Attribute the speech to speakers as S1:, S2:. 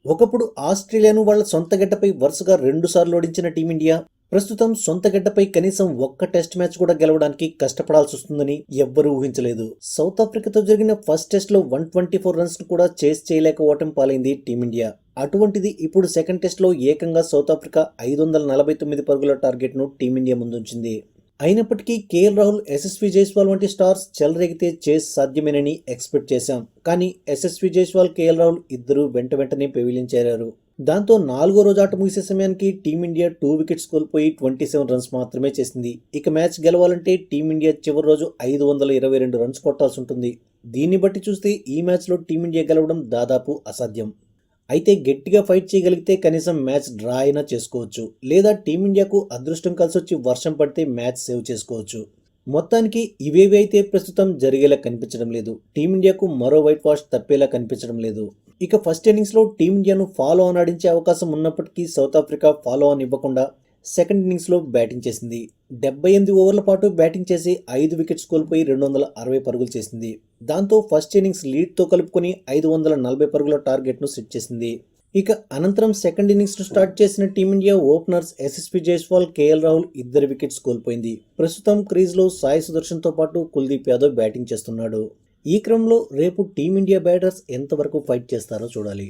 S1: ఒకప్పుడు ఆస్ట్రేలియాను వాళ్ళ సొంత గడ్డపై వరుసగా 2 సార్లు ఓడించిన టీమిండియా ప్రస్తుతం సొంత గడ్డపై కనీసం ఒక్క టెస్ట్ మ్యాచ్ కూడా గెలవడానికి కష్టపడాల్సి వస్తుందని ఎవ్వరూ ఊహించలేదు. సౌత్ ఆఫ్రికాతో జరిగిన ఫస్ట్ టెస్ట్ లో 124 రన్స్ ను కూడా చేస్ చేయలేక ఓటమి పాలైంది టీమిండియా. అటువంటిది ఇప్పుడు సెకండ్ టెస్ట్ లో ఏకంగా సౌత్ ఆఫ్రికా 549 పరుగుల టార్గెట్ ను టీమిండియా ముందుంచింది. అయినప్పటికీ కేఎల్ రాహుల్, యశస్వి జైస్వాల్ వంటి స్టార్స్ చెలరేగితే చేస్ సాధ్యమేనని ఎక్స్పెక్ట్ చేశాం. కానీ యశస్వి జైస్వాల్, కేఎల్ రాహుల్ ఇద్దరూ వెంటనే పెవిలియన్ చేరారు. దాంతో 4వ రోజు ఆట ముగిసే సమయానికి టీమిండియా 2 వికెట్స్ కోల్పోయి 27 రన్స్ మాత్రమే చేసింది. ఇక మ్యాచ్ గెలవాలంటే టీమిండియా చివరి రోజు 522 రన్స్ కొట్టాల్సి ఉంటుంది. దీన్ని బట్టి చూస్తే ఈ మ్యాచ్లో టీమిండియా గెలవడం దాదాపు అసాధ్యం. అయితే గట్టిగా ఫైట్ చేయగలిగితే కనీసం మ్యాచ్ డ్రా అయినా చేసుకోవచ్చు, లేదా టీమిండియాకు అదృష్టం కలిసొచ్చి వర్షం పడితే మ్యాచ్ సేవ్ చేసుకోవచ్చు. మొత్తానికి ఇవేవి అయితే ప్రస్తుతం జరిగేలా కనిపించడం లేదు. టీమిండియాకు మరో వైట్ వాష్ తప్పేలా కనిపించడం లేదు. ఇక ఫస్ట్ ఇన్నింగ్స్లో టీమిండియాను ఫాలో ఆన్ ఆడించే అవకాశం ఉన్నప్పటికీ సౌత్ ఆఫ్రికా ఫాలో ఆన్ ఇవ్వకుండా సెకండ్ ఇన్నింగ్స్లో బ్యాటింగ్ చేసింది. 78 ఓవర్ల పాటు బ్యాటింగ్ చేసి 5 వికెట్స్ కోల్పోయి 260 పరుగులు చేసింది. దాంతో ఫస్ట్ ఇన్నింగ్స్ లీడ్తో కలుపుకొని 540 పరుగుల టార్గెట్ను సెట్ చేసింది. ఇక అనంతరం సెకండ్ ఇన్నింగ్స్ను స్టార్ట్ చేసిన team India openers Yashasvi Jaiswal, KL Rahul 2 wickets కోల్పోయింది. ప్రస్తుతం క్రీజ్లో సాయి సుదర్శన్తో పాటు కుల్దీప్ యాదవ్ బ్యాటింగ్ చేస్తున్నాడు. ఈ క్రమంలో రేపు టీమిండియా బ్యాటర్స్ ఎంతవరకు ఫైట్ చేస్తారో చూడాలి.